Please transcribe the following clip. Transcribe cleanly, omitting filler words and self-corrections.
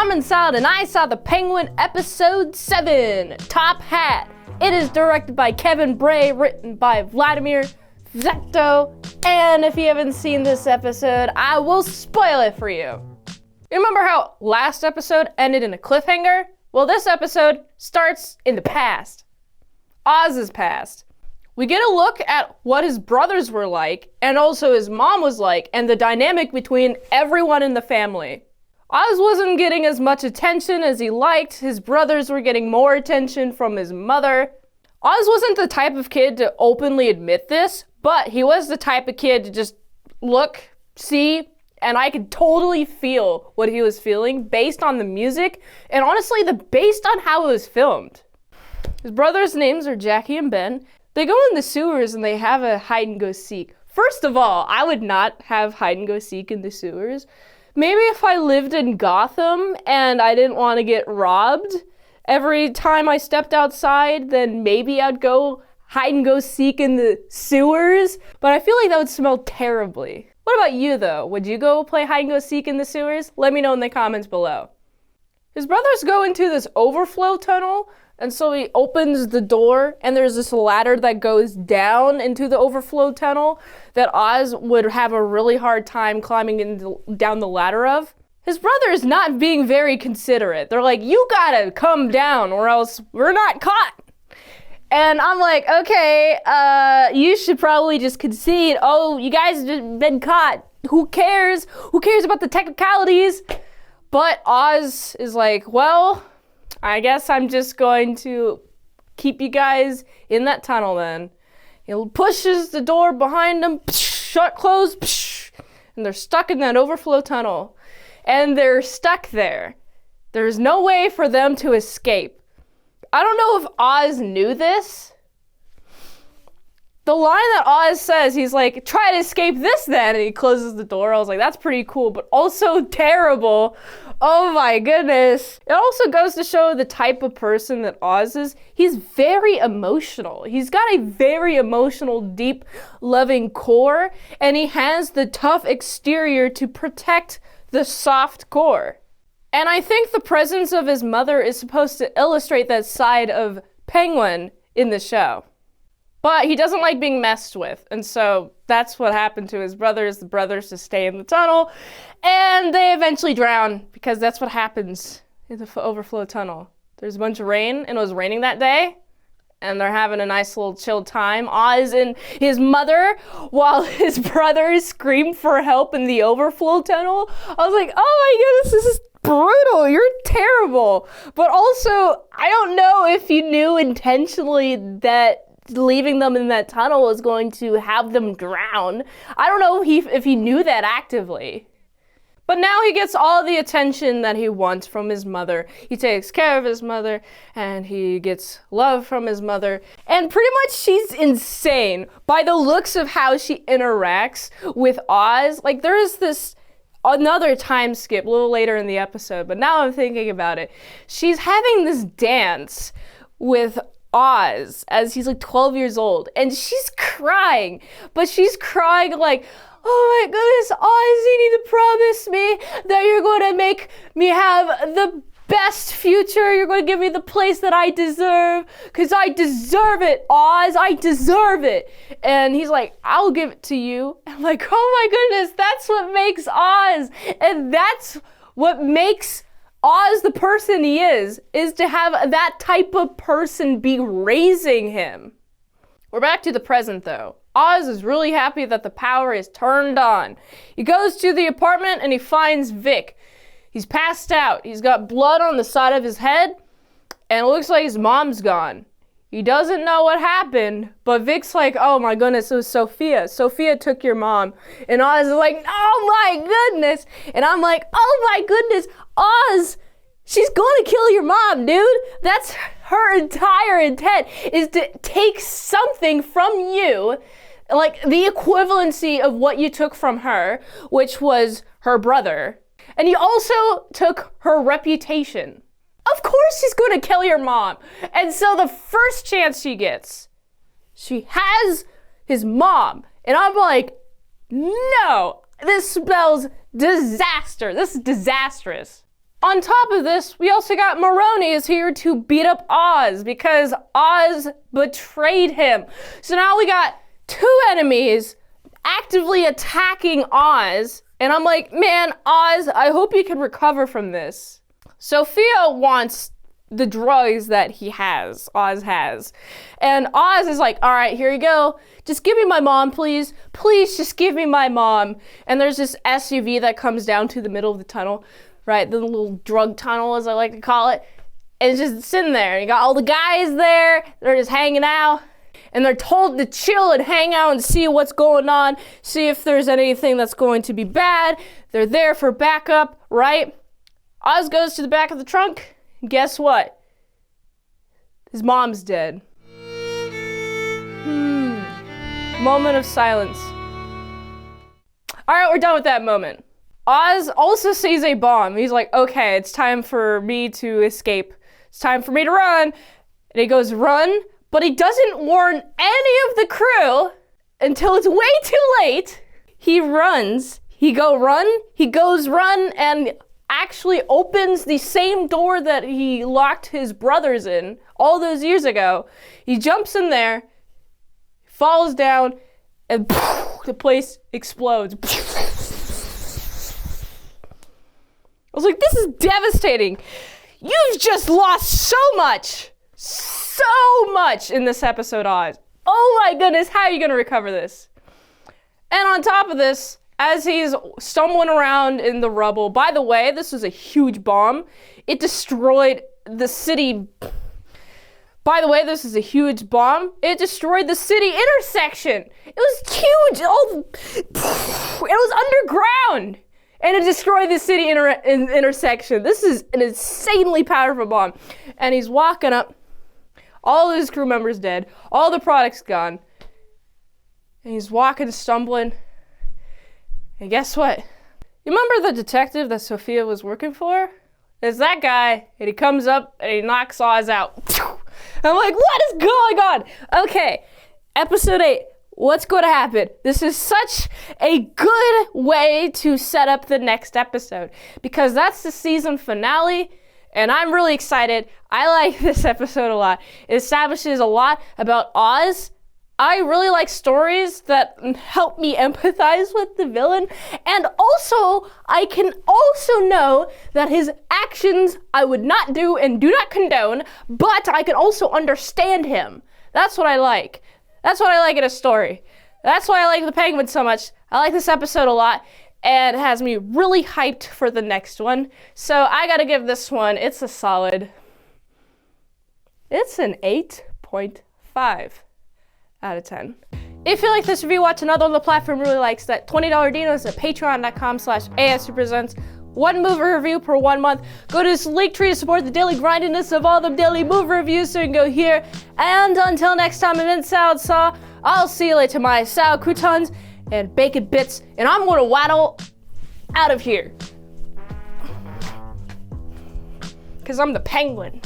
I'm in Salad and I saw The Penguin Episode 7, Top Hat. It is directed by Kevin Bray, written by Vladimir Zecto, and if you haven't seen this episode, I will spoil it for you. Remember how last episode ended in a cliffhanger? Well, this episode starts in the past. Oz's past. We get a look at what his brothers were like, and also his mom was like, and the dynamic between everyone in the family. Oz wasn't getting as much attention as he liked. His brothers were getting more attention from his mother. Oz wasn't the type of kid to openly admit this, but he was the type of kid to just look, see, and I could totally feel what he was feeling based on the music and honestly, based on how it was filmed. His brothers' names are Jackie and Ben. They go in the sewers and they have a hide and go seek. First of all, I would not have hide and go seek in the sewers. Maybe if I lived in Gotham and I didn't want to get robbed every time I stepped outside, then maybe I'd go hide and go seek in the sewers. But I feel like that would smell terribly. What about you though? Would you go play hide and go seek in the sewers? Let me know in the comments below. His brothers go into this overflow tunnel, and so he opens the door and there's this ladder that goes down into the overflow tunnel that Oz would have a really hard time climbing down the ladder of. His brother is not being very considerate. They're like, you gotta come down or else we're not caught. And I'm like, okay, you should probably just concede. Oh, you guys have been caught. Who cares? Who cares about the technicalities? But Oz is like, well, I guess I'm just going to keep you guys in that tunnel then. He pushes the door behind them, shut, close, and they're stuck in that overflow tunnel. And they're stuck there. There's no way for them to escape. I don't know if Oz knew this. The line that Oz says, he's like, try to escape this then, and he closes the door. I was like, that's pretty cool, but also terrible. Oh my goodness. It also goes to show the type of person that Oz is. He's very emotional. He's got a very emotional, deep, loving core, and he has the tough exterior to protect the soft core. And I think the presence of his mother is supposed to illustrate that side of Penguin in the show. But he doesn't like being messed with, and so that's what happened to his brothers. The brothers just stay in the tunnel, and they eventually drown, because that's what happens in the overflow tunnel. There's a bunch of rain, and it was raining that day, and they're having a nice little chilled time. Oz and his mother, while his brothers scream for help in the overflow tunnel. I was like, oh my goodness, this is brutal, you're terrible. But also, I don't know if you knew intentionally that leaving them in that tunnel is going to have them drown. I don't know if he knew that actively. But now he gets all the attention that he wants from his mother. He takes care of his mother, and he gets love from his mother. And pretty much she's insane by the looks of how she interacts with Oz. Like, there is this another time skip a little later in the episode, but now I'm thinking about it. She's having this dance with Oz as he's like 12 years old, and she's crying, but she's crying like, oh my goodness, Oz, you need to promise me that you're going to make me have the best future. You're going to give me the place that I deserve, because I deserve it, Oz, I deserve it. And he's like, I'll give it to you. And I'm like, oh my goodness, that's what makes Oz, and that's what makes Oz the person he is to have that type of person be raising him. We're back to the present though. Oz is really happy that the power is turned on. He goes to the apartment and he finds Vic. He's passed out. He's got blood on the side of his head, and it looks like his mom's gone. He doesn't know what happened, but Vic's like, oh my goodness, it was Sofia. Sofia took your mom. And Oz is like, oh my goodness. And I'm like, oh my goodness, Oz, she's going to kill your mom, dude. That's her entire intent, is to take something from you, like the equivalency of what you took from her, which was her brother. And you also took her reputation. Of course she's going to kill your mom. And so the first chance she gets, she has his mom. And I'm like, no, this spells disaster. This is disastrous. On top of this, we also got Maroney is here to beat up Oz because Oz betrayed him. So now we got two enemies actively attacking Oz. And I'm like, man, Oz, I hope you can recover from this. Sophia wants the drugs that Oz has. And Oz is like, all right, here you go. Just give me my mom, please. Please just give me my mom. And there's this SUV that comes down to the middle of the tunnel, right? The little drug tunnel, as I like to call it. And it's just sitting there. You got all the guys there. They're just hanging out. And they're told to chill and hang out and see what's going on. See if there's anything that's going to be bad. They're there for backup, right? Oz goes to the back of the trunk. Guess what? His mom's dead. Moment of silence. All right, we're done with that moment. Oz also sees a bomb. He's like, okay, it's time for me to escape. It's time for me to run. And he goes, run, but he doesn't warn any of the crew until it's way too late. He runs, he goes run, and actually opens the same door that he locked his brothers in all those years ago. He jumps in there, falls down, and the place explodes. I was like, this is devastating. You've just lost so much in this episode, Oz. Oh my goodness, how are you gonna recover this? And on top of this, as he's stumbling around in the rubble, by the way, this was a huge bomb. It destroyed the city. By the way, this is a huge bomb. It destroyed the city intersection. It was huge. It was underground. And it destroyed the city intersection. This is an insanely powerful bomb. And he's walking up. All of his crew members dead. All the products gone. And he's walking, stumbling. And guess what? You remember the detective that Sofia was working for? It's that guy, and he comes up and he knocks Oz out. I'm like, what is going on? Okay, episode 8, what's going to happen? This is such a good way to set up the next episode because that's the season finale, and I'm really excited. I like this episode a lot. It establishes a lot about Oz. I really like stories that help me empathize with the villain. And also, I can also know that his actions I would not do and do not condone, but I can also understand him. That's what I like. That's what I like in a story. That's why I like the Penguin so much. I like this episode a lot, and it has me really hyped for the next one. So I gotta give this one, it's a solid, it's an 8.5. out of 10. If you like this review, watch another on the platform really likes that. $20 Dinos at patreon.com/ASEPresents. One movie review per 1 month. Go to this link tree to support the daily grindiness of all the daily movie reviews, so you can go here. And until next time, I'm Mint Salad Saw. I'll see you later, my salad croutons and bacon bits, and I'm gonna waddle out of here. 'Cause I'm the Penguin.